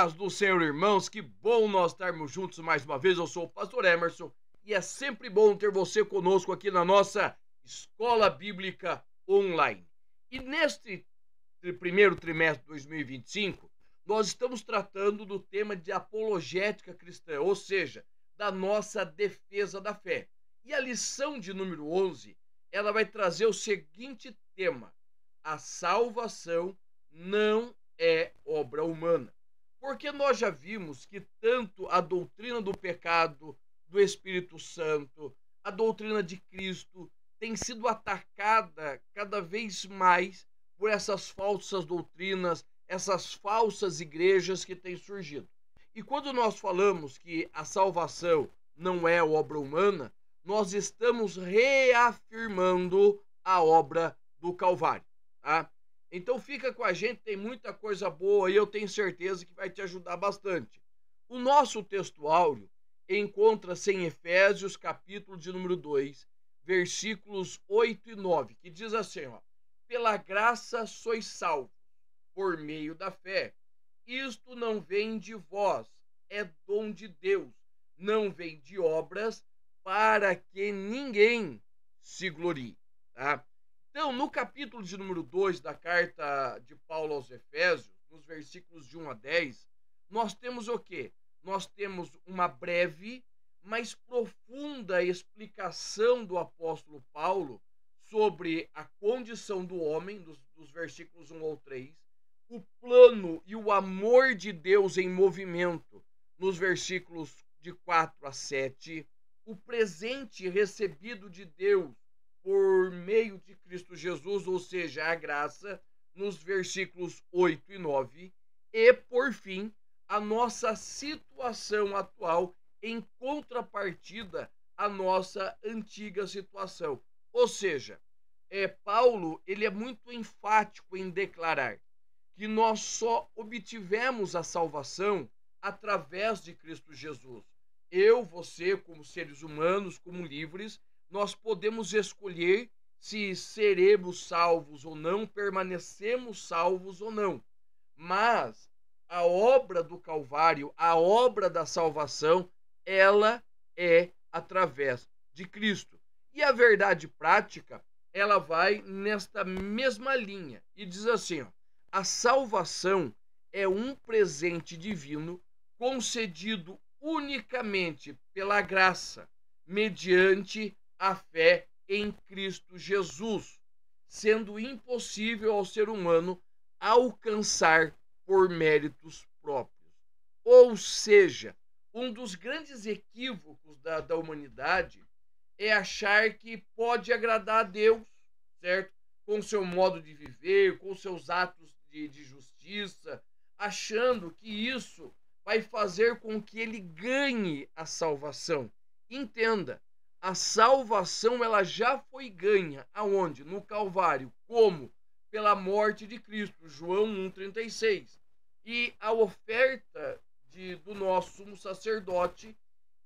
paz do Senhor, irmãos, que bom nós estarmos juntos mais uma vez. Eu sou o pastor Emerson e é sempre bom ter você conosco aqui na nossa Escola Bíblica Online. E neste primeiro trimestre de 2025, nós estamos tratando do tema de apologética cristã, ou seja, da nossa defesa da fé. E a lição de número 11, ela vai trazer o seguinte tema: a salvação não é obra humana. Porque nós já vimos que tanto a doutrina do pecado, do Espírito Santo, a doutrina de Cristo tem sido atacada cada vez mais por essas falsas doutrinas, essas falsas igrejas que têm surgido. E quando nós falamos que a salvação não é obra humana, nós estamos reafirmando a obra do Calvário, tá? Então fica com a gente, tem muita coisa boa e eu tenho certeza que vai te ajudar bastante. O nosso texto áureo encontra-se em Efésios, capítulo de número 2, versículos 8 e 9, que diz assim, ó: pela graça sois salvos, por meio da fé. Isto não vem de vós, é dom de Deus, não vem de obras, para que ninguém se glorie, tá? Então, no capítulo de número 2 da carta de Paulo aos Efésios, nos versículos de 1 a 10, nós temos o quê? Nós temos uma breve, mas profunda explicação do apóstolo Paulo sobre a condição do homem, dos versículos 1 ao 3, o plano e o amor de Deus em movimento, nos versículos de 4 a 7, o presente recebido de Deus por meio de Cristo Jesus, ou seja, a graça, nos versículos 8 e 9, e, por fim, a nossa situação atual em contrapartida à nossa antiga situação. Ou seja, Paulo ele é muito enfático em declarar que nós só obtivemos a salvação através de Cristo Jesus. Eu, você, como seres humanos, como livres, nós podemos escolher se seremos salvos ou não, permanecemos salvos ou não. Mas a obra do Calvário, a obra da salvação, ela é através de Cristo. E a verdade prática, ela vai nesta mesma linha e diz assim, ó: a salvação é um presente divino concedido unicamente pela graça, mediante a fé em Cristo Jesus, sendo impossível ao ser humano alcançar por méritos próprios. Ou seja, um dos grandes equívocos da humanidade é achar que pode agradar a Deus, certo? Com seu modo de viver, com seus atos de justiça, achando que isso vai fazer com que ele ganhe a salvação. Entenda, a salvação ela já foi ganha. Aonde? No Calvário. Como? Pela morte de Cristo. João 1,36. E a oferta do nosso sumo sacerdote,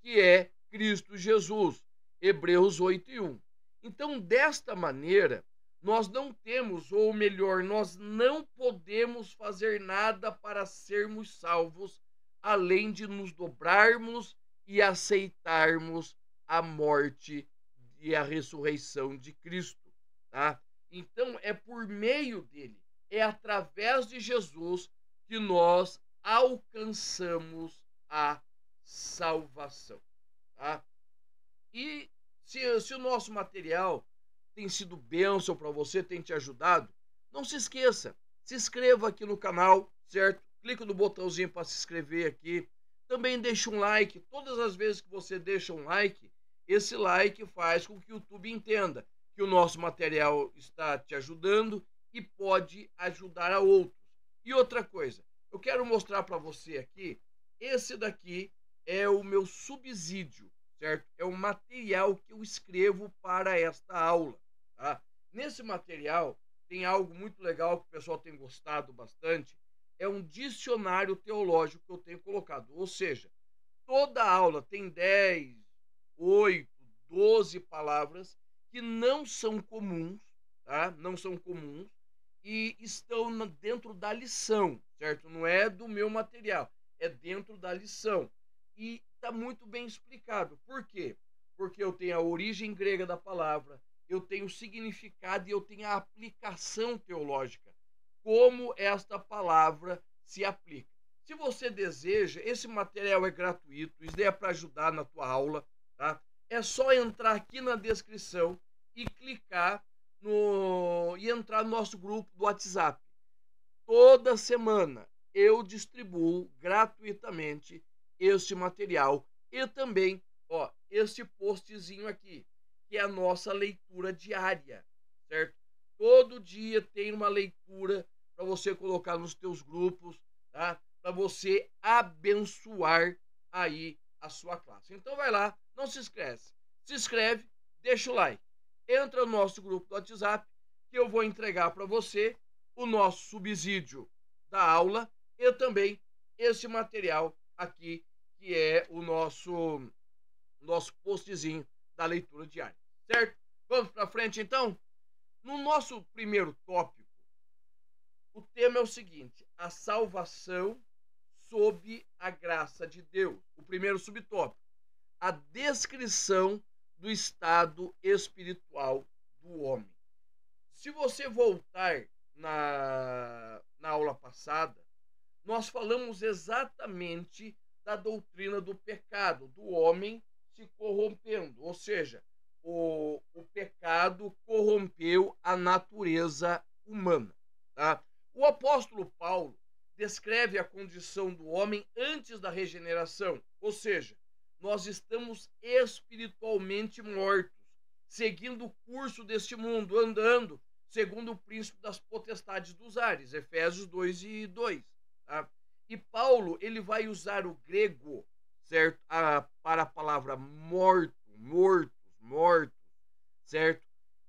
que é Cristo Jesus. Hebreus 8:1. Então, desta maneira, nós não temos, ou melhor, nós não podemos fazer nada para sermos salvos, além de nos dobrarmos e aceitarmos a morte e a ressurreição de Cristo, tá? Então, é por meio dele, é através de Jesus que nós alcançamos a salvação, tá? E se o nosso material tem sido bênção para você, tem te ajudado, não se esqueça, se inscreva aqui no canal, certo? Clica no botãozinho para se inscrever aqui. Também deixa um like. Todas as vezes que você deixa um like, esse like faz com que o YouTube entenda que o nosso material está te ajudando e pode ajudar a outros. E outra coisa, eu quero mostrar para você aqui, esse daqui é o meu subsídio, certo? É o material que eu escrevo para esta aula, tá? Nesse material tem algo muito legal que o pessoal tem gostado bastante, é um dicionário teológico que eu tenho colocado, ou seja, toda aula tem 10, 8, 12 palavras que não são comuns, tá? Não são comuns e estão dentro da lição, certo? Não é do meu material, é dentro da lição. E está muito bem explicado. Por quê? Porque eu tenho a origem grega da palavra, eu tenho o significado e eu tenho a aplicação teológica. Como esta palavra se aplica. Se você deseja, esse material é gratuito, isso é para ajudar na tua aula, tá? É só entrar aqui na descrição e clicar e entrar no nosso grupo do WhatsApp. Toda semana eu distribuo gratuitamente este material e também, este postzinho aqui, que é a nossa leitura diária, certo? Todo dia tem uma leitura para você colocar nos teus grupos, tá? Para você abençoar aí a sua classe. Então vai lá, não se esquece. Se inscreve, deixa o like. Entra no nosso grupo do WhatsApp que eu vou entregar para você o nosso subsídio da aula e também esse material aqui que é o nosso postzinho da leitura diária, certo? Vamos para frente então? No nosso primeiro tópico, o tema é o seguinte: a salvação sob a graça de Deus. O primeiro subtópico, a descrição do estado espiritual do homem. Se você voltar na aula passada, nós falamos exatamente da doutrina do pecado, do homem se corrompendo, ou seja, o pecado corrompeu a natureza humana. Tá? O apóstolo Paulo descreve a condição do homem antes da regeneração, ou seja, nós estamos espiritualmente mortos, seguindo o curso deste mundo, andando segundo o príncipe das potestades dos ares, Efésios 2:2. Tá? E Paulo ele vai usar o grego, certo, para a palavra mortos, certo,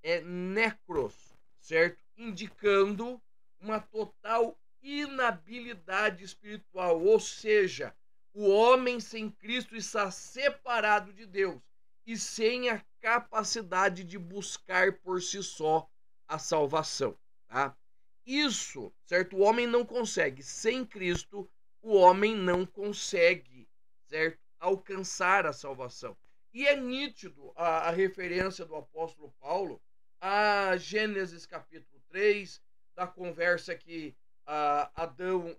é necros, certo, indicando uma total inabilidade espiritual, ou seja, o homem sem Cristo está separado de Deus e sem a capacidade de buscar por si só a salvação, tá? Isso, certo? O homem não consegue. Sem Cristo, o homem não consegue, certo? Alcançar a salvação. E é nítido a referência do apóstolo Paulo a Gênesis capítulo 3, da conversa que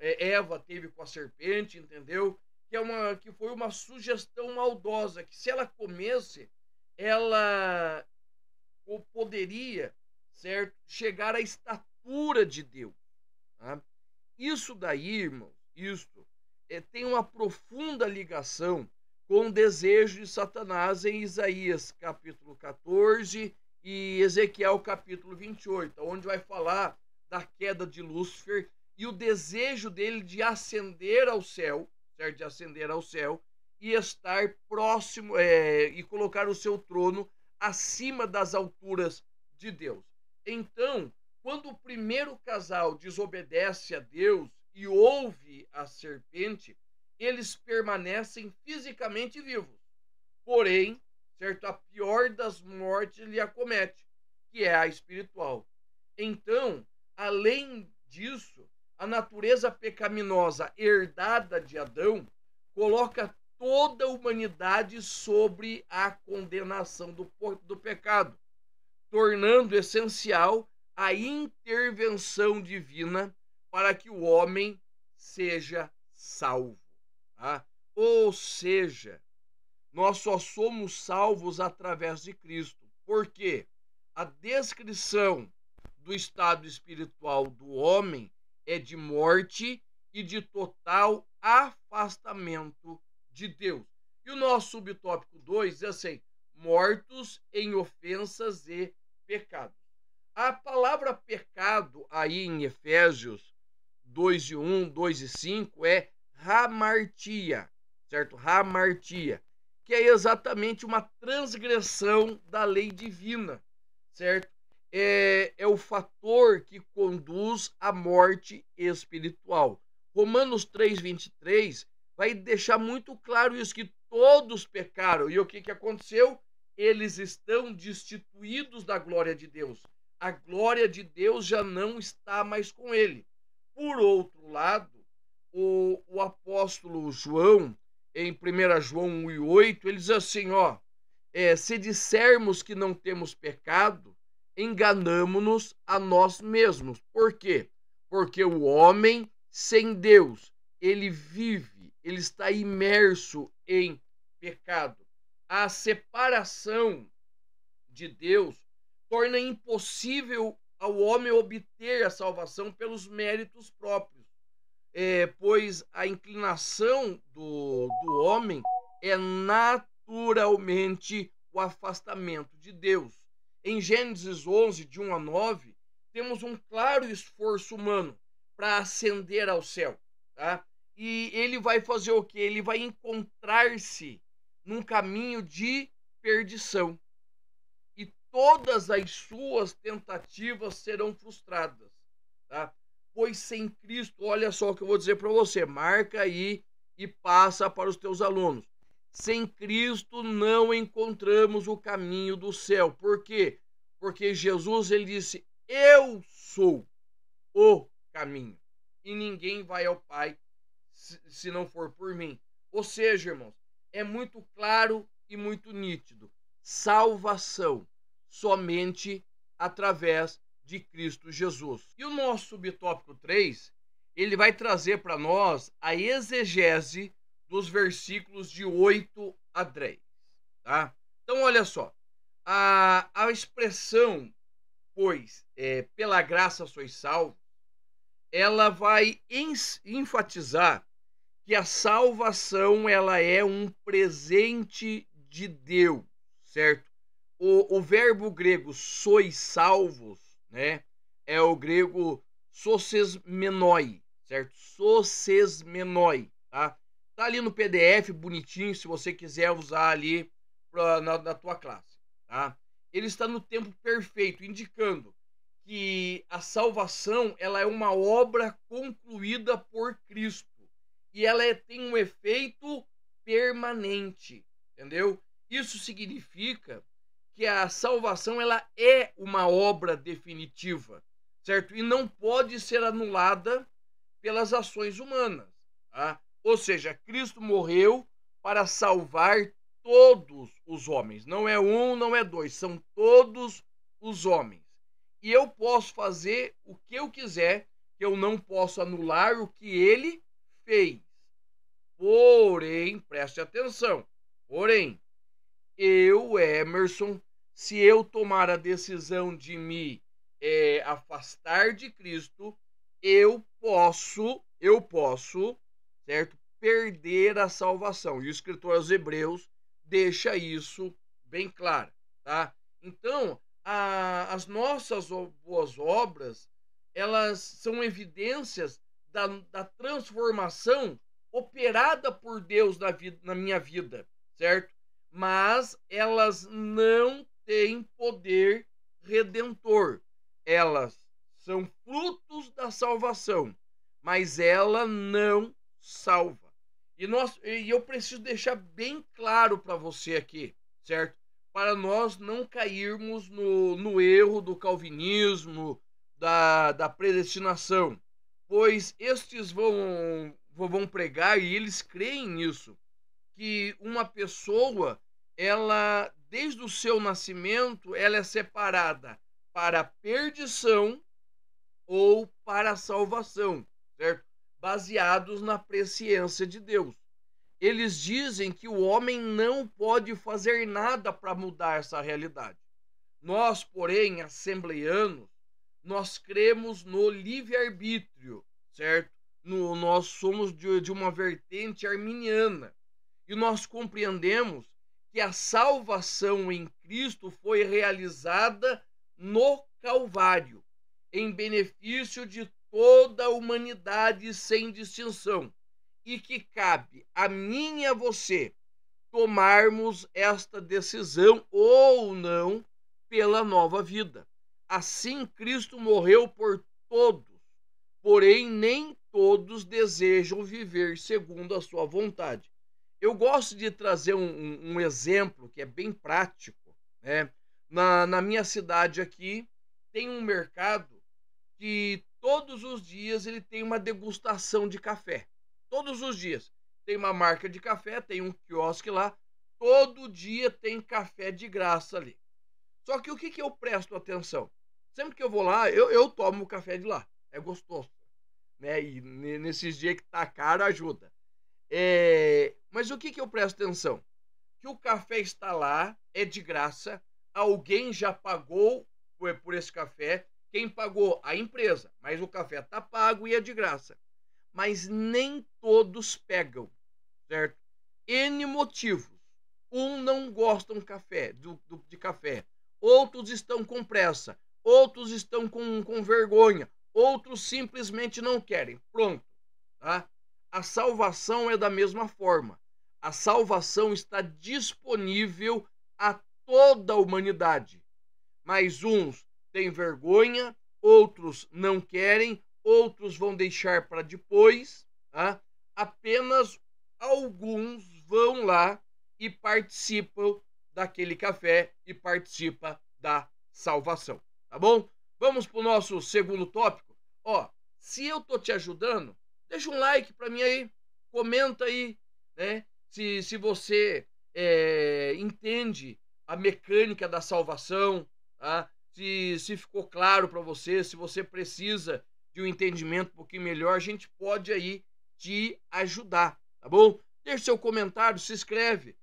Eva teve com a serpente, entendeu? Que foi uma sugestão maldosa, que se ela comesse, ela poderia, certo, chegar à estatura de Deus. Tá? Isso daí, irmão, tem uma profunda ligação com o desejo de Satanás em Isaías capítulo 14 e Ezequiel capítulo 28, onde vai falar da queda de Lúcifer e o desejo dele de ascender ao céu, certo? De ascender ao céu e estar próximo e colocar o seu trono acima das alturas de Deus. Então, quando o primeiro casal desobedece a Deus e ouve a serpente, eles permanecem fisicamente vivos. Porém, certo, a pior das mortes lhe acomete, que é a espiritual. Então, além disso, a natureza pecaminosa herdada de Adão coloca toda a humanidade sobre a condenação do pecado, tornando essencial a intervenção divina para que o homem seja salvo. Tá? Ou seja, nós só somos salvos através de Cristo, porque a descrição do estado espiritual do homem é de morte e de total afastamento de Deus. E o nosso subtópico 2 é assim: mortos em ofensas e pecados. A palavra pecado aí em Efésios 2:1, 2:5 é hamartia, certo? Hamartia, que é exatamente uma transgressão da lei divina, certo? É o fator que conduz à morte espiritual. Romanos 3:23 vai deixar muito claro isso, que todos pecaram. E o que aconteceu? Eles estão destituídos da glória de Deus. A glória de Deus já não está mais com ele. Por outro lado, o apóstolo João, em 1 João 1:8, ele diz assim, ó, se dissermos que não temos pecado, enganamo-nos a nós mesmos. Por quê? Porque o homem sem Deus, ele vive, ele está imerso em pecado. A separação de Deus torna impossível ao homem obter a salvação pelos méritos próprios, pois a inclinação do homem é naturalmente o afastamento de Deus. Em Gênesis 11, de 1 a 9, temos um claro esforço humano para ascender ao céu, tá? E ele vai fazer o quê? Ele vai encontrar-se num caminho de perdição. E todas as suas tentativas serão frustradas, tá? Pois sem Cristo, olha só o que eu vou dizer para você, marca aí e passa para os teus alunos. Sem Cristo não encontramos o caminho do céu. Por quê? Porque Jesus, ele disse, eu sou o caminho e ninguém vai ao Pai se não for por mim. Ou seja, irmãos, é muito claro e muito nítido. Salvação somente através de Cristo Jesus. E o nosso subtópico 3, ele vai trazer para nós a exegese dos versículos de 8 a 10, tá? Então, olha só, a expressão, pois, pela graça sois salvos, ela vai enfatizar que a salvação, ela é um presente de Deus, certo? O verbo grego sois salvos, né? É o grego sosesmenoi, certo? Sosesmenoi, tá? Tá ali no PDF, bonitinho, se você quiser usar ali na tua classe, tá? Ele está no tempo perfeito, indicando que a salvação, ela é uma obra concluída por Cristo e ela tem um efeito permanente, entendeu? Isso significa que a salvação, ela é uma obra definitiva, certo? E não pode ser anulada pelas ações humanas, tá? Ou seja, Cristo morreu para salvar todos os homens. Não é um, não é dois, são todos os homens. E eu posso fazer o que eu quiser, que eu não posso anular o que ele fez. Porém, preste atenção, porém, eu, Emerson, se eu tomar a decisão de me afastar de Cristo, eu posso, certo, perder a salvação. E o escritor aos Hebreus deixa isso bem claro, tá? Então, as nossas boas obras, elas são evidências da transformação operada por Deus na minha vida, certo? Mas elas não têm poder redentor. Elas são frutos da salvação, mas ela não salva. E eu preciso deixar bem claro para você aqui, certo? Para nós não cairmos no erro do calvinismo, da predestinação, pois estes vão pregar, e eles creem nisso, que uma pessoa, ela, desde o seu nascimento, ela é separada para a perdição ou para a salvação, certo? Baseados na presciência de Deus. Eles dizem que o homem não pode fazer nada para mudar essa realidade. Nós, porém, assembleianos, nós cremos no livre-arbítrio, certo? Nós somos de uma vertente arminiana e nós compreendemos que a salvação em Cristo foi realizada no Calvário, em benefício de toda a humanidade sem distinção, e que cabe a mim e a você tomarmos esta decisão ou não pela nova vida. Assim, Cristo morreu por todos, porém nem todos desejam viver segundo a sua vontade. Eu gosto de trazer um exemplo que é bem prático, né? Na minha cidade aqui tem um mercado que todos os dias ele tem uma degustação de café, todos os dias. Tem uma marca de café, tem um quiosque lá, todo dia tem café de graça ali. Só que o que eu presto atenção? Sempre que eu vou lá, eu tomo o café de lá. É gostoso, né? E nesses dias que tá caro, ajuda. Mas o que eu presto atenção? Que o café está lá, é de graça, alguém já pagou por esse café, quem pagou? A empresa, mas o café tá pago e é de graça. Mas nem todos pegam, certo? N motivos. Não gostam de café, outros estão com pressa, outros estão com vergonha, outros simplesmente não querem. Pronto, tá? A salvação é da mesma forma. A salvação está disponível a toda a humanidade. Mas uns têm vergonha, outros não querem, outros vão deixar para depois. Tá? Apenas alguns vão lá e participam daquele café e participam da salvação. Tá bom? Vamos para o nosso segundo tópico. Se eu tô te ajudando, deixa um like para mim aí, comenta aí, né? Se você entende a mecânica da salvação, tá? Se ficou claro para você, se você precisa de um entendimento um pouquinho melhor, a gente pode aí te ajudar, tá bom? Deixa seu comentário, se inscreve.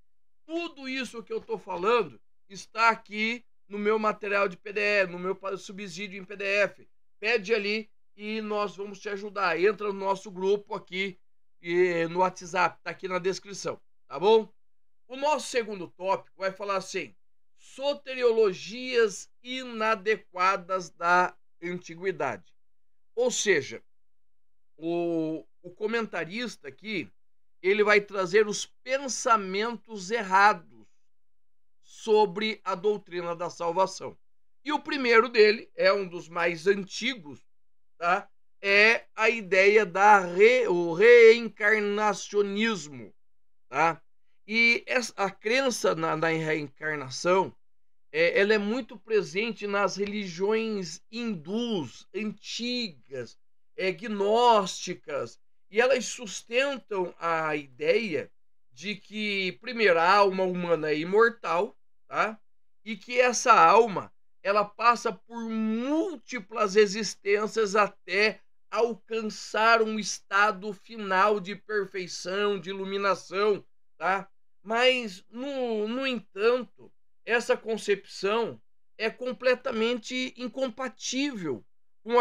Tudo isso que eu tô falando está aqui no meu material de PDF, no meu subsídio em PDF. Pede ali e nós vamos te ajudar. Entra no nosso grupo aqui no WhatsApp, tá aqui na descrição, tá bom? O nosso segundo tópico vai falar assim: soteriologias inadequadas da antiguidade. Ou seja, o comentarista aqui, ele vai trazer os pensamentos errados sobre a doutrina da salvação. E o primeiro dele, é um dos mais antigos, tá? É a ideia o reencarnacionismo, tá? E a crença na reencarnação, ela é muito presente nas religiões hindus antigas, gnósticas, e elas sustentam a ideia de que, primeiro, a alma humana é imortal, tá? E que essa alma, ela passa por múltiplas existências até alcançar um estado final de perfeição, de iluminação, tá? Mas, no entanto, essa concepção é completamente incompatível com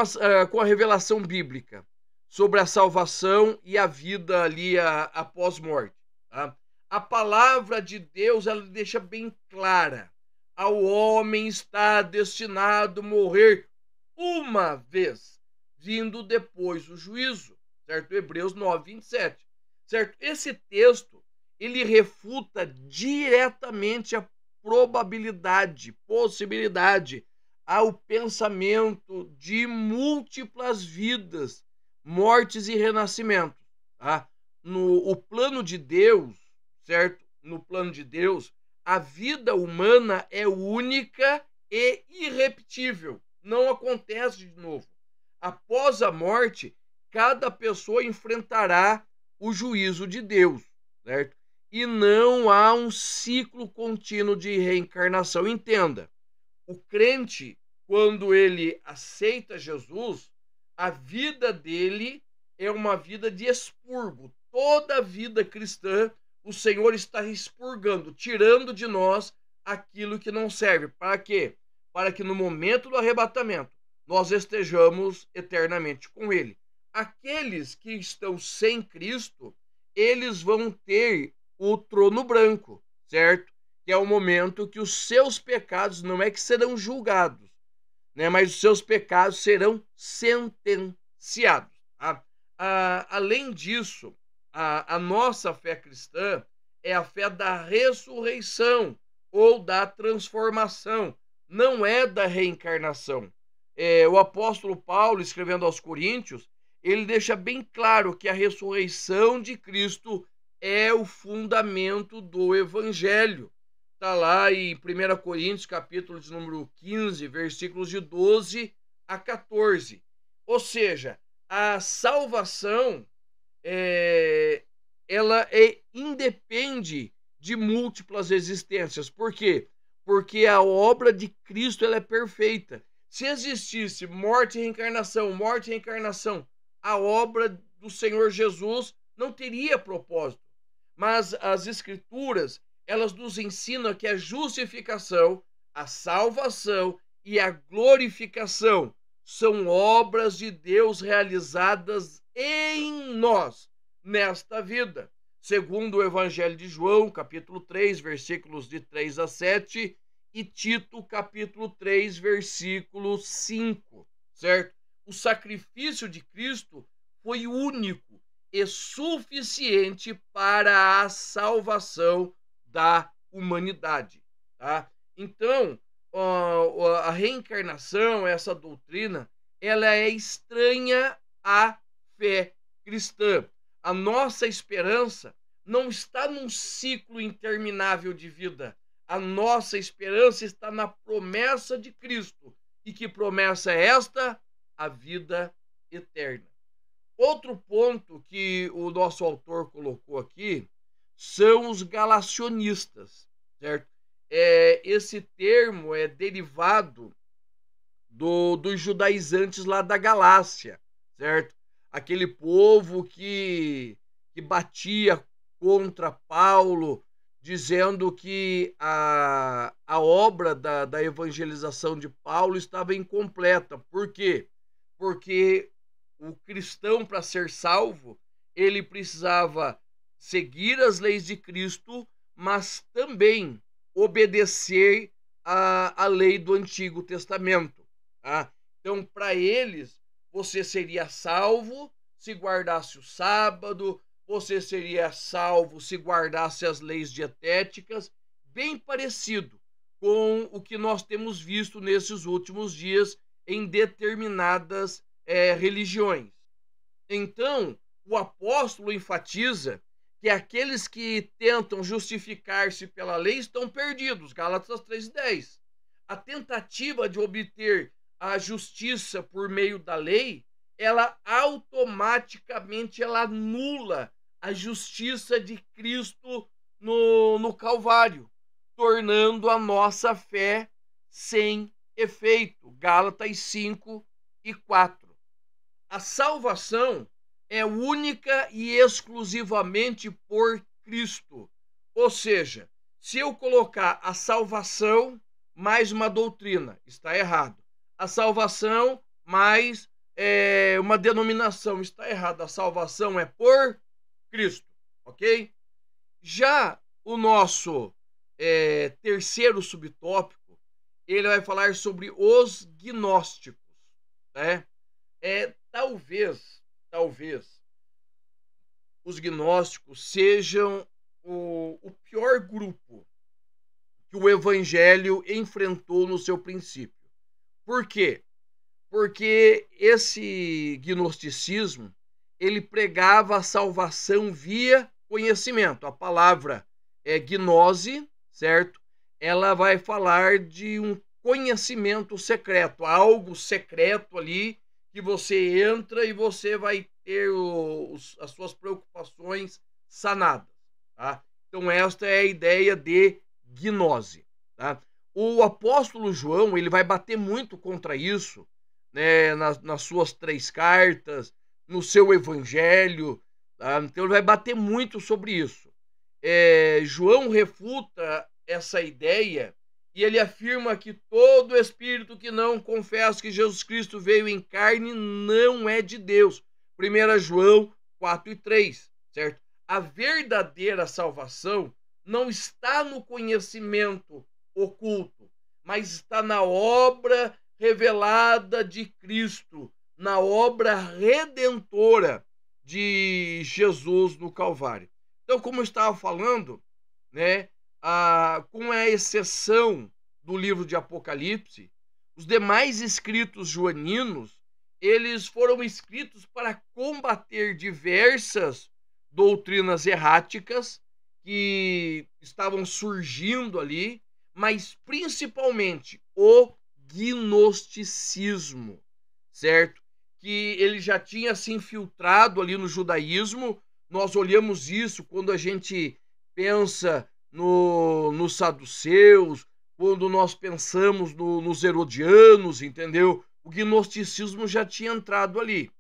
a revelação bíblica sobre a salvação e a vida ali após morte. Tá? A palavra de Deus, ela deixa bem clara: ao homem está destinado a morrer uma vez, vindo depois o juízo, certo? Hebreus 9:27, certo? Esse texto, ele refuta diretamente a possibilidade ao pensamento de múltiplas vidas, mortes e renascimentos, tá? No plano de Deus, certo? No plano de Deus, a vida humana é única e irrepetível. Não acontece de novo. Após a morte, cada pessoa enfrentará o juízo de Deus, certo? E não há um ciclo contínuo de reencarnação. Entenda, o crente, quando ele aceita Jesus, a vida dele é uma vida de expurgo. Toda a vida cristã, o Senhor está expurgando, tirando de nós aquilo que não serve. Para quê? Para que no momento do arrebatamento nós estejamos eternamente com Ele. Aqueles que estão sem Cristo, eles vão ter o trono branco, certo? Que é o momento que os seus pecados não é que serão julgados, né? Mas os seus pecados serão sentenciados. Tá? Além disso, a nossa fé cristã é a fé da ressurreição ou da transformação, não é da reencarnação. O apóstolo Paulo, escrevendo aos Coríntios, ele deixa bem claro que a ressurreição de Cristo é o fundamento do evangelho. Está lá em 1 Coríntios, capítulo de número 15, versículos de 12 a 14. Ou seja, a salvação ela independe de múltiplas existências. Por quê? Porque a obra de Cristo ela é perfeita. Se existisse morte e reencarnação, a obra do Senhor Jesus não teria propósito. Mas as Escrituras, elas nos ensinam que a justificação, a salvação e a glorificação são obras de Deus realizadas em nós, nesta vida. Segundo o Evangelho de João, capítulo 3, versículos de 3 a 7, e Tito, capítulo 3, versículo 5, certo? O sacrifício de Cristo foi único e suficiente para a salvação da humanidade, tá? Então, a reencarnação, essa doutrina, ela é estranha à fé cristã. A nossa esperança não está num ciclo interminável de vida. A nossa esperança está na promessa de Cristo. E que promessa é esta? A vida eterna. Outro ponto que o nosso autor colocou aqui são os galacionistas, certo? Esse termo é derivado dos judaizantes lá da Galácia, certo? Aquele povo que batia contra Paulo, dizendo que a obra da evangelização de Paulo estava incompleta. Por quê? Porque o cristão, para ser salvo, ele precisava seguir as leis de Cristo, mas também obedecer a lei do Antigo Testamento. Tá? Então, para eles, você seria salvo se guardasse o sábado, você seria salvo se guardasse as leis dietéticas, bem parecido com o que nós temos visto nesses últimos dias em determinadas religiões. Então, o apóstolo enfatiza que aqueles que tentam justificar-se pela lei estão perdidos, Gálatas 3:10. A tentativa de obter a justiça por meio da lei, ela automaticamente ela anula a justiça de Cristo no Calvário, tornando a nossa fé sem efeito. Gálatas 5:4. A salvação é única e exclusivamente por Cristo. Ou seja, se eu colocar a salvação mais uma doutrina, está errado. A salvação mais uma denominação, está errado. A salvação é por Cristo, ok? Já o nosso terceiro subtópico, ele vai falar sobre os gnósticos, né? Talvez os gnósticos sejam o pior grupo que o evangelho enfrentou no seu princípio. Por quê? Porque esse gnosticismo, ele pregava a salvação via conhecimento. A palavra gnose, certo? Ela vai falar de um conhecimento secreto, algo secreto ali que você entra e você vai ter as suas preocupações sanadas, tá? Então esta é a ideia de gnose, tá? O apóstolo João, ele vai bater muito contra isso, né, nas suas 3 cartas, no seu evangelho, tá? Então ele vai bater muito sobre isso. João refuta essa ideia e ele afirma que todo espírito que não confessa que Jesus Cristo veio em carne não é de Deus. 1 João 4:3, certo? A verdadeira salvação não está no conhecimento oculto, mas está na obra revelada de Cristo, na obra redentora de Jesus no Calvário. Então, como eu estava falando, né, com a exceção do livro de Apocalipse, os demais escritos joaninos, eles foram escritos para combater diversas doutrinas erráticas que estavam surgindo ali, mas principalmente o gnosticismo, certo? que ele já tinha se infiltrado ali no judaísmo. Nós olhamos isso quando a gente pensa nos saduceus, quando nós pensamos nos herodianos, entendeu? O gnosticismo já tinha entrado ali.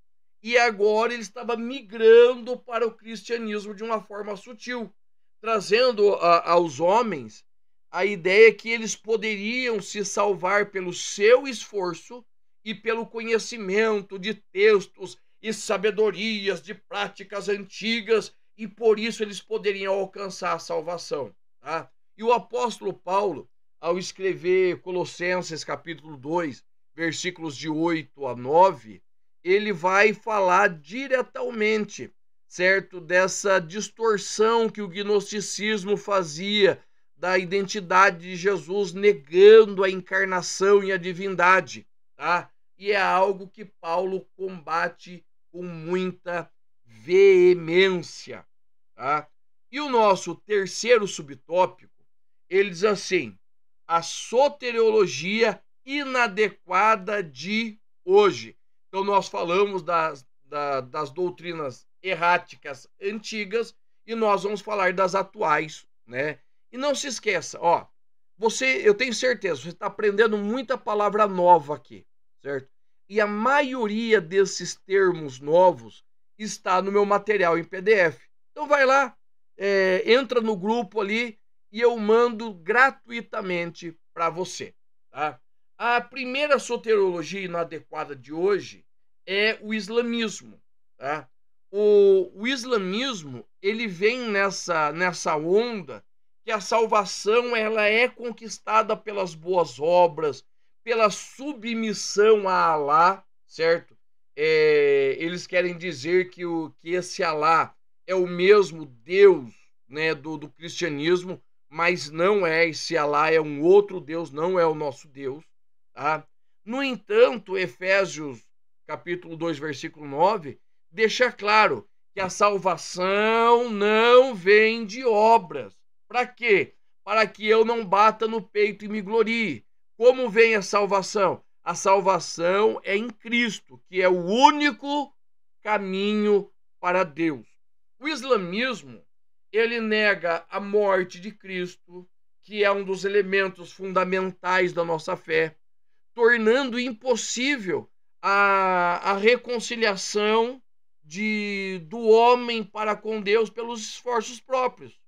E agora ele estava migrando para o cristianismo de uma forma sutil, trazendo aos homens a ideia que eles poderiam se salvar pelo seu esforço e pelo conhecimento de textos e sabedorias de práticas antigas, e por isso eles poderiam alcançar a salvação. Tá? E o apóstolo Paulo, ao escrever Colossenses capítulo 2, versículos de 8 a 9, ele vai falar diretamente, certo, dessa distorção que o gnosticismo fazia da identidade de Jesus, negando a encarnação e a divindade, tá? E é algo que Paulo combate com muita veemência, tá? E o nosso terceiro subtópico, ele diz assim: a soteriologia inadequada de hoje. Então nós falamos das doutrinas erráticas antigas e nós vamos falar das atuais, né? E não se esqueça, ó, eu tenho certeza, você está aprendendo muita palavra nova aqui, certo? E a maioria desses termos novos está no meu material em PDF. Então vai lá, entra no grupo ali e eu mando gratuitamente para você, tá? A primeira soteriologia inadequada de hoje é o islamismo, tá? O islamismo, ele vem nessa onda que a salvação ela é conquistada pelas boas obras, pela submissão a Alá, certo? Eles querem dizer que esse Alá é o mesmo Deus, né, do cristianismo, mas não é. Esse Alá é um outro Deus, não é o nosso Deus, tá? No entanto, Efésios capítulo 2, versículo 9, deixa claro que a salvação não vem de obras. Para quê? Para que eu não bata no peito e me glorie. Como vem a salvação? A salvação é em Cristo, que é o único caminho para Deus. O islamismo, ele nega a morte de Cristo, que é um dos elementos fundamentais da nossa fé, tornando impossível a reconciliação do homem para com Deus pelos esforços próprios.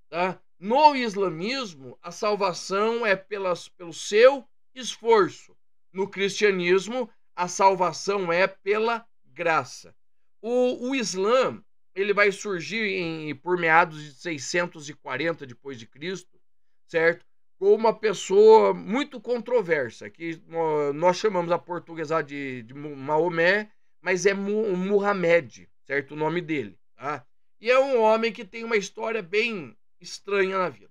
Tá? No islamismo, a salvação é pelo seu esforço. No cristianismo, a salvação é pela graça. O Islã, ele vai surgir por meados de 640 depois de Cristo, certo? Com uma pessoa muito controversa, que nós chamamos a portuguesada de Maomé, mas é Muhammad, certo? O nome dele, tá? E é um homem que tem uma história bem estranha na vida.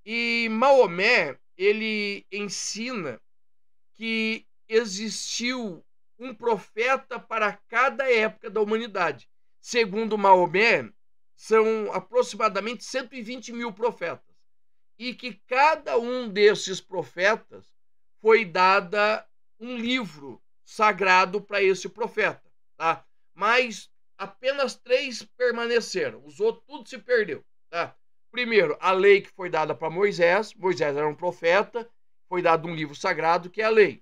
E Maomé, ele ensina que existiu um profeta para cada época da humanidade. Segundo Maomé, são aproximadamente 120 mil profetas. E que cada um desses profetas foi dada um livro sagrado para esse profeta, tá? Mas apenas 3 permaneceram, os outros tudo se perdeu, tá? Primeiro, a lei que foi dada para Moisés. Moisés era um profeta, foi dado um livro sagrado que é a lei.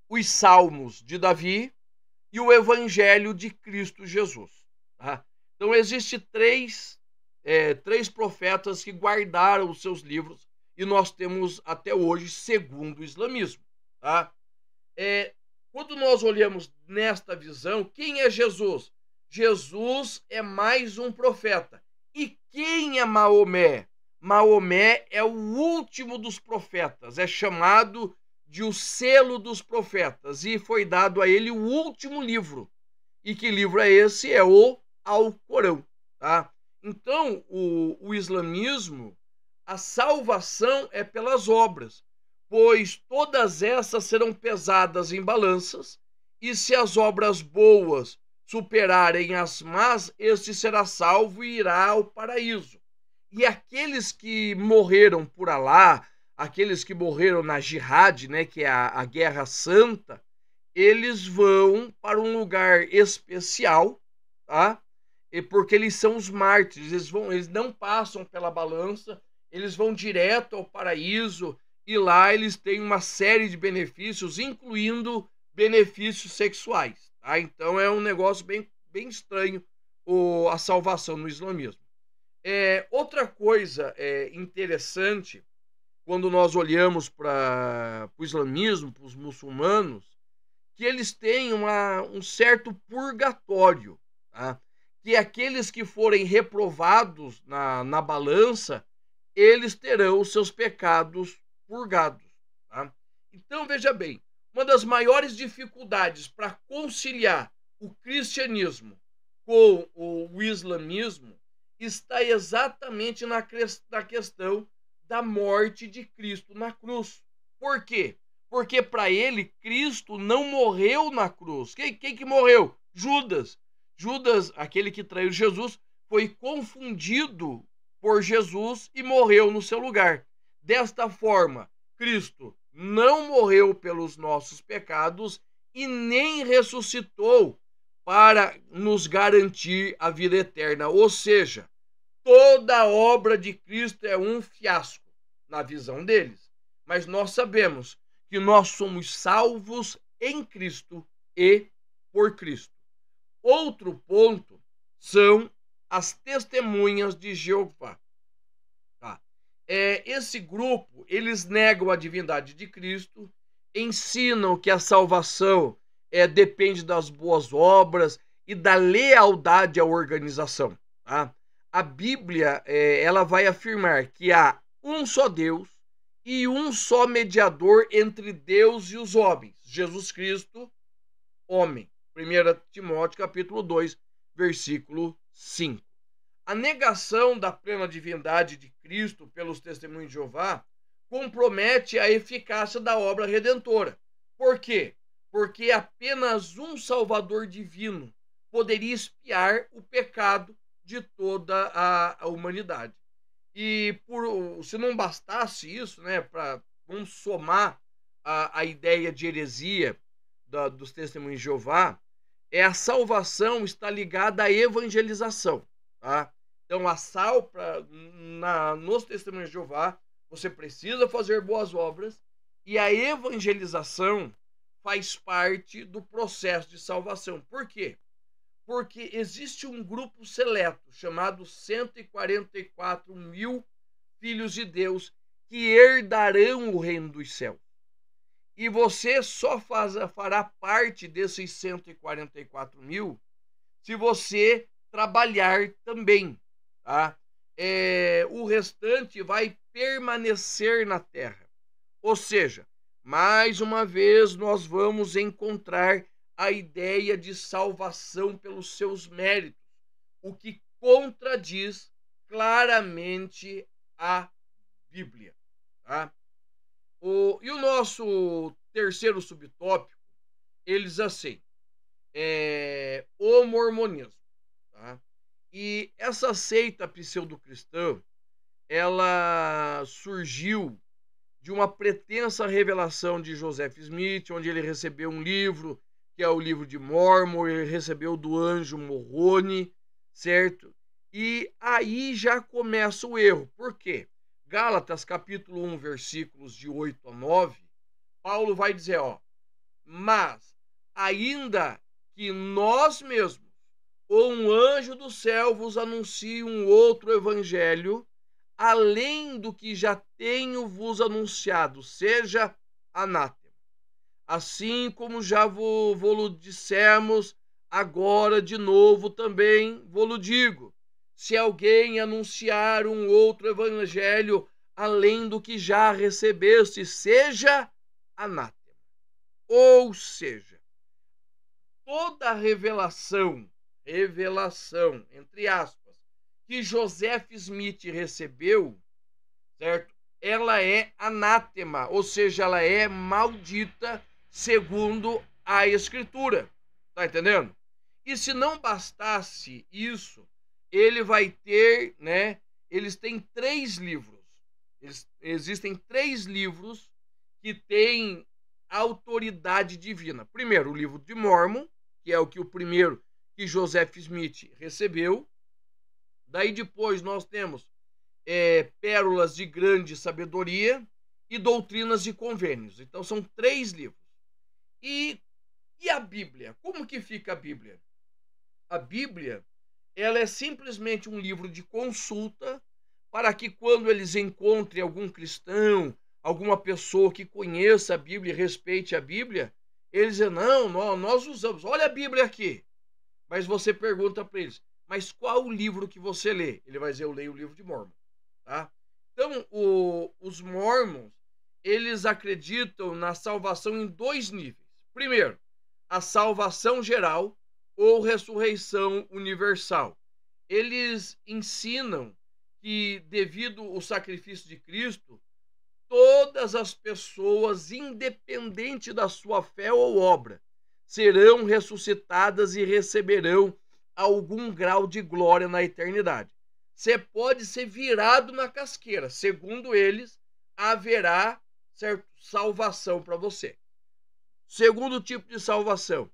Os Salmos de Davi e o Evangelho de Cristo Jesus, tá? Então existem três profetas que guardaram os seus livros e nós temos até hoje, segundo o islamismo, tá? Quando nós olhamos nesta visão, quem é Jesus? Jesus é mais um profeta. E quem é Maomé? Maomé é o último dos profetas, é chamado de o selo dos profetas e foi dado a ele o último livro. E que livro é esse? É o Alcorão, tá? Então, o islamismo, a salvação é pelas obras, pois todas essas serão pesadas em balanças, e se as obras boas superarem as más, este será salvo e irá ao paraíso. E aqueles que morreram por Alá, aqueles que morreram na jihad, né, que é a guerra santa, eles vão para um lugar especial, tá? E porque eles são os mártires, eles não passam pela balança, eles vão direto ao paraíso e lá eles têm uma série de benefícios, incluindo benefícios sexuais, tá? Então é um negócio bem estranho a salvação no islamismo. Outra coisa interessante, quando nós olhamos para o islamismo, para os muçulmanos, que eles têm um certo purgatório, tá? Que aqueles que forem reprovados na balança, eles terão os seus pecados purgados, tá? Então, veja bem, uma das maiores dificuldades para conciliar o cristianismo com o islamismo está exatamente na questão da morte de Cristo na cruz. Por quê? Porque para ele, Cristo não morreu na cruz. Quem que morreu? Judas. Judas, aquele que traiu Jesus, foi confundido por Jesus e morreu no seu lugar. Desta forma, Cristo não morreu pelos nossos pecados e nem ressuscitou para nos garantir a vida eterna. Ou seja, toda a obra de Cristo é um fiasco na visão deles. Mas nós sabemos que nós somos salvos em Cristo e por Cristo. Outro ponto são as testemunhas de Jeová. Tá? Esse grupo, eles negam a divindade de Cristo, ensinam que a salvação depende das boas obras e da lealdade à organização. Tá? A Bíblia ela vai afirmar que há um só Deus e um só mediador entre Deus e os homens, Jesus Cristo, homem. 1 Timóteo capítulo 2, versículo 5. A negação da plena divindade de Cristo pelos testemunhos de Jeová compromete a eficácia da obra redentora. Por quê? Porque apenas um Salvador divino poderia expiar o pecado de toda a humanidade. E se não bastasse isso, né, vamos somar a ideia de heresia dos testemunhos de Jeová, a salvação está ligada à evangelização, tá? Então, nos testemunhos de Jeová, você precisa fazer boas obras e a evangelização faz parte do processo de salvação. Por quê? Porque existe um grupo seleto chamado 144 mil filhos de Deus que herdarão o reino dos céus. E você só fará parte desses 144 mil se você trabalhar também. Tá? O restante vai permanecer na terra. Ou seja, mais uma vez nós vamos encontrar a ideia de salvação pelos seus méritos, o que contradiz claramente a Bíblia. Tá? E o nosso terceiro subtópico, eles assim, o mormonismo. Tá? E essa seita pseudo-cristã, ela surgiu de uma pretensa revelação de Joseph Smith, onde ele recebeu um livro, que é o livro de Mormon, ele recebeu do anjo Moroni, certo? E aí já começa o erro. Por quê? Gálatas, capítulo 1, versículos de 8 a 9, Paulo vai dizer, mas ainda que nós mesmos ou um anjo do céu vos anuncie um outro evangelho, além do que já tenho vos anunciado, seja anátema. Assim como já vos dissemos, agora de novo também vos digo, se alguém anunciar um outro evangelho, além do que já recebeste, seja anátema. Ou seja, toda revelação, entre aspas, que Joseph Smith recebeu, certo? Ela é anátema, ou seja, ela é maldita segundo a Escritura. Tá entendendo? E se não bastasse isso, ele vai ter, né? Eles têm 3 livros. Existem 3 livros que têm autoridade divina. Primeiro, o livro de Mórmon, que é o primeiro que Joseph Smith recebeu. Daí depois nós temos Pérolas de Grande Sabedoria e Doutrinas de Convênios. Então são 3 livros. E a Bíblia? Como que fica a Bíblia? A Bíblia, ela é simplesmente um livro de consulta para que quando eles encontrem algum cristão, alguma pessoa que conheça a Bíblia e respeite a Bíblia, eles dizem, não, nós usamos, olha a Bíblia aqui. Mas você pergunta para eles, mas qual o livro que você lê? Ele vai dizer, eu leio o livro de Mórmon. Tá? Então, os Mormons, eles acreditam na salvação em 2 níveis. Primeiro, a salvação geral ou ressurreição universal. Eles ensinam que, devido ao sacrifício de Cristo, todas as pessoas, independente da sua fé ou obra, serão ressuscitadas e receberão algum grau de glória na eternidade. Você pode ser virado na casqueira. Segundo eles, haverá, certo, salvação para você. Segundo tipo de salvação,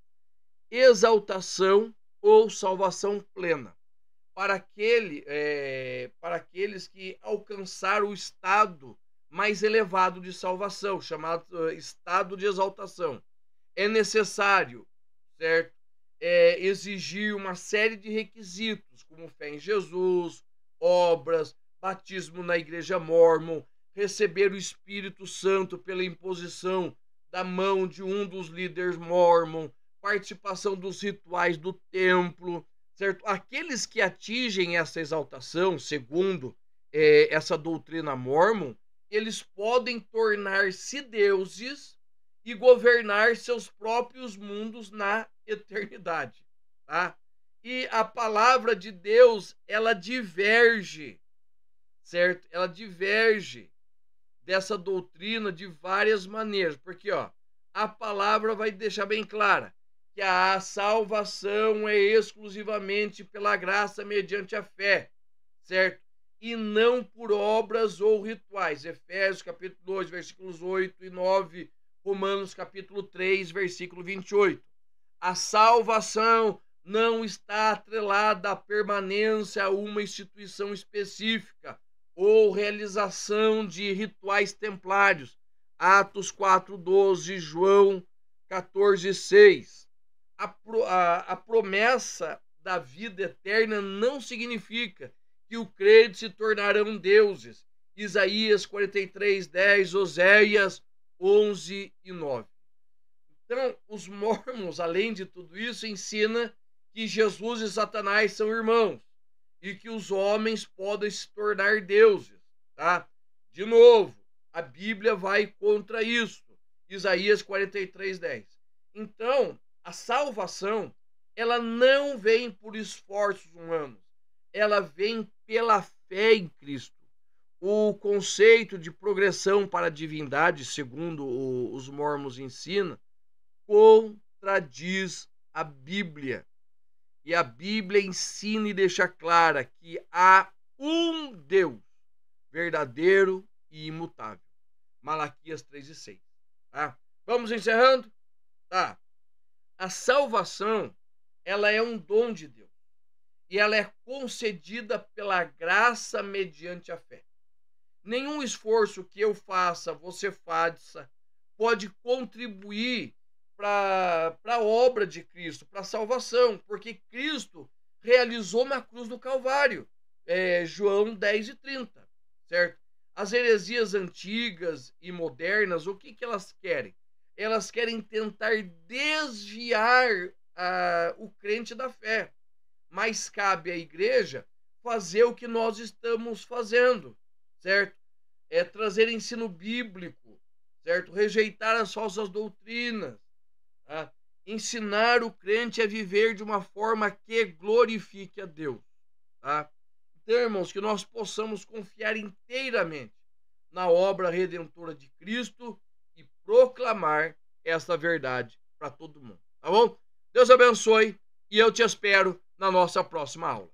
exaltação ou salvação plena. Para aqueles que alcançaram o estado mais elevado de salvação, chamado estado de exaltação. É necessário, certo, exigir uma série de requisitos, como fé em Jesus, obras, batismo na igreja mórmon, receber o Espírito Santo pela imposição da mão de um dos líderes mórmon, participação dos rituais do templo, certo? Aqueles que atingem essa exaltação, segundo essa doutrina mórmon, eles podem tornar-se deuses e governar seus próprios mundos na eternidade, tá? E a palavra de Deus, ela diverge, certo? Ela diverge dessa doutrina de várias maneiras, porque a palavra vai deixar bem clara que a salvação é exclusivamente pela graça mediante a fé, certo? E não por obras ou rituais. Efésios capítulo 2, versículos 8 e 9, Romanos capítulo 3, versículo 28. A salvação não está atrelada à permanência a uma instituição específica ou realização de rituais templários. Atos 4:12, João 14:6. A promessa da vida eterna não significa que o crente se tornarão deuses. Isaías 43:10, Oséias 11:9. Então, os mormons, além de tudo isso, ensinam que Jesus e Satanás são irmãos e que os homens podem se tornar deuses, tá? De novo, a Bíblia vai contra isso. Isaías 43:10. Então, a salvação, ela não vem por esforços humanos, ela vem pela fé em Cristo. O conceito de progressão para a divindade, segundo os mormons ensinam, contradiz a Bíblia. E a Bíblia ensina e deixa clara que há um Deus verdadeiro e imutável. Malaquias 3:6. Tá? Vamos encerrando? Tá. A salvação, ela é um dom de Deus. E ela é concedida pela graça mediante a fé. Nenhum esforço que eu faça, você faça, pode contribuir para a obra de Cristo, para a salvação, porque Cristo realizou na cruz do Calvário. João 10:30, certo? As heresias antigas e modernas, o que elas querem? Elas querem tentar desviar o crente da fé. Mas cabe à igreja fazer o que nós estamos fazendo, certo? Trazer ensino bíblico, certo? Rejeitar as falsas doutrinas, tá? Ensinar o crente a viver de uma forma que glorifique a Deus, tá? Então, irmãos, que nós possamos confiar inteiramente na obra redentora de Cristo e proclamar essa verdade para todo mundo, tá bom? Deus abençoe e eu te espero na nossa próxima aula.